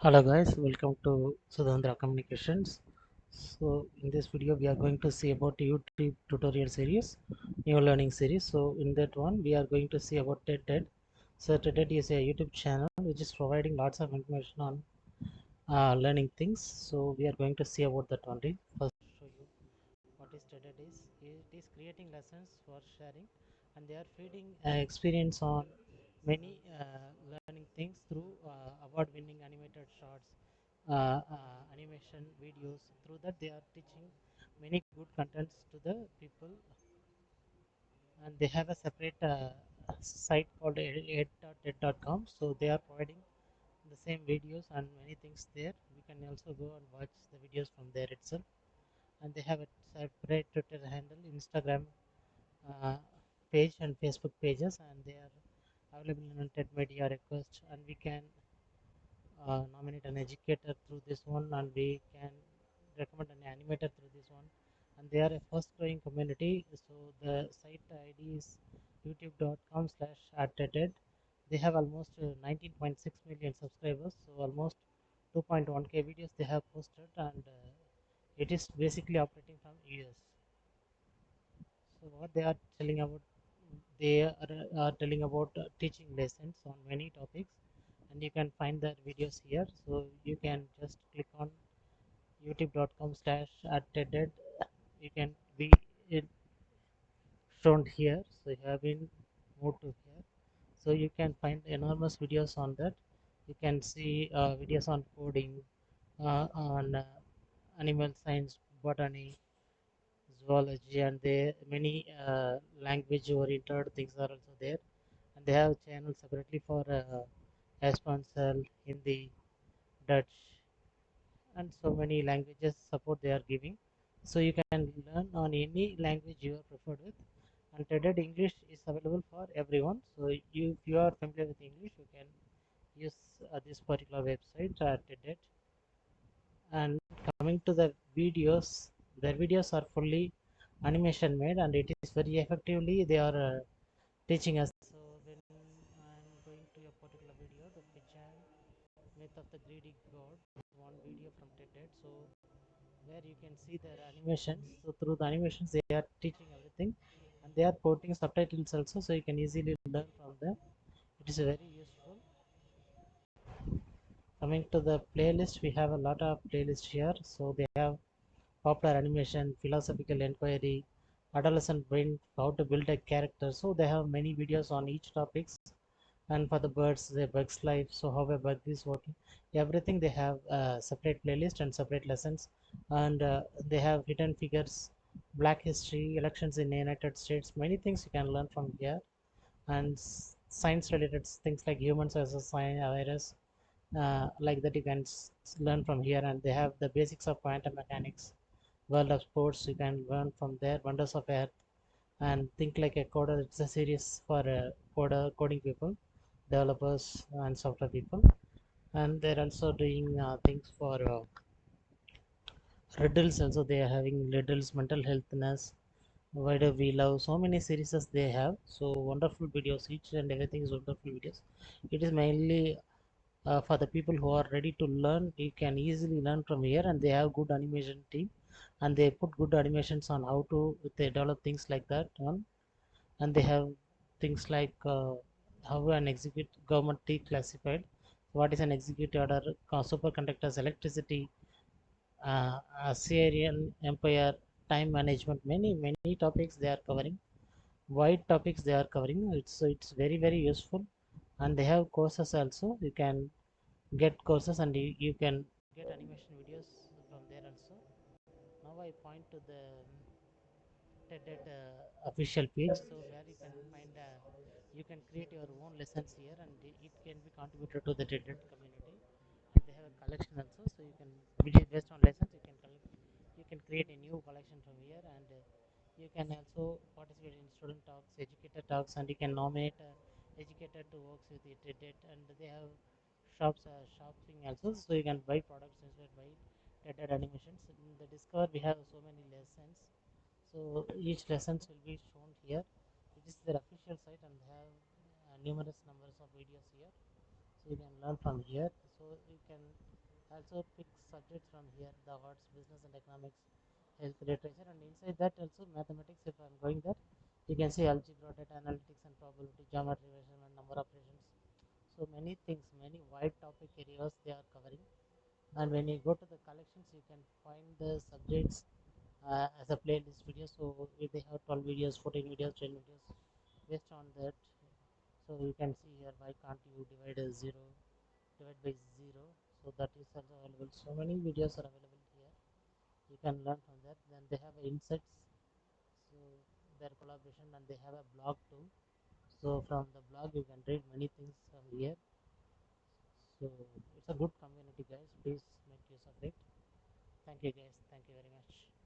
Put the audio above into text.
Hello guys, welcome to Sudhandra Communications. So in this video we are going to see about YouTube tutorial series, new learning series. So in that one we are going to see about TED. So TED is a YouTube channel which is providing lots of information on learning things. So we are going to see about that only. First show you what is TED is. It is creating lessons for sharing and they are feeding experience on many learning things through award winning animated shorts, animation videos. Through that they are teaching many good contents to the people, and they have a separate site called ed.ted.com. So they are providing the same videos and many things there. We can also go and watch the videos from there itself. And they have a separate Twitter handle, Instagram uh, page and Facebook pages, and they are available in TED Media request, and we can nominate an educator through this one, and we can recommend an animator through this one. And they are a fast growing community. So the site ID is youtube.com/@TED. They have almost 19.6 million subscribers, so almost 2.1k videos they have posted, and it is basically operating from US. So what they are telling about, are telling about teaching lessons on many topics, and you can find their videos here. So you can just click on youtube.com/@TED. You can be it shown here. So you have been moved to here. So you can find enormous videos on that. You can see videos on coding, on animal science, botany, zoology, and there many language oriented things are also there. And they have channels separately for Español, Hindi, Dutch, and so many languages support they are giving. So you can learn on any language you are preferred with. And TED English is available for everyone. So if you are familiar with English, you can use this particular website, TED. And coming to the videos, their videos are fully animation made, and it is very effectively they are teaching us. So when I'm going to a particular video, the pigeon myth of the greedy god, one video from TED. So where you can see their animations. So through the animations they are teaching everything, and they are putting subtitles also, so you can easily learn from them. It is very useful. Coming to the playlist, we have a lot of playlists here. So they have popular animation, philosophical inquiry, adolescent brain, how to build a character. So they have many videos on each topics. And for the birds, the bug's life, so how a bug is working, everything they have separate playlist and separate lessons. And they have hidden figures, black history, elections in the United States, many things you can learn from here. And science related things like humans as a virus, like that you can learn from here. And they have the basics of quantum mechanics, world of sports, you can learn from there, wonders of earth, and think like a coder. It's a series for coding people, developers and software people. And they're also doing things for riddles also. They are having riddles, mental healthness, why do we love, so many series they have. So wonderful videos, each and everything is wonderful videos. It is mainly for the people who are ready to learn. You can easily learn from here, and they have good animation team, and they put good animations on how to they develop things like that on. And they have things like how an execute government declassified, what is an executive order, superconductors, electricity, Assyrian Empire, time management, many topics they are covering, wide topics they are covering. It's very useful. And they have courses also. You can get courses, and you can get animation videos from there also. Now I point to the TED official page, so where you can find you can create your own lessons here, and it can be contributed to the TED community. And they have a collection also, so you can, which is based on lessons, you can collect, you can create a new collection from here. And you can also participate in student talks, educator talks, and you can nominate educator to works with the TED. And they have shopping also, so you can buy products instead by TED animations. In the Discover we have so many lessons, so each lessons will be shown here. It is their official site, and they have numerous numbers of videos here, so you can learn from here. So you can Also pick subjects from here, the arts, business and economics, health, literature, and inside that also mathematics. If I'm going there, you can see algebra, data analytics and probability, geometry, measurement, number operations. So many things, many wide topic areas they are covering. And when you go to the collections, you can find the subjects as a playlist video. So if they have 12 videos, 14 videos, 10 videos, based on that. So you can see here, why can't you divide a 0, divide by 0? So that is also available. So many videos are available here. You can learn from that. Then they have insights, so their collaboration, and they have a blog too. So from the blog you can read many things from here. So it's a good community, guys. Please make use of it. Thank you, guys. Thank you very much.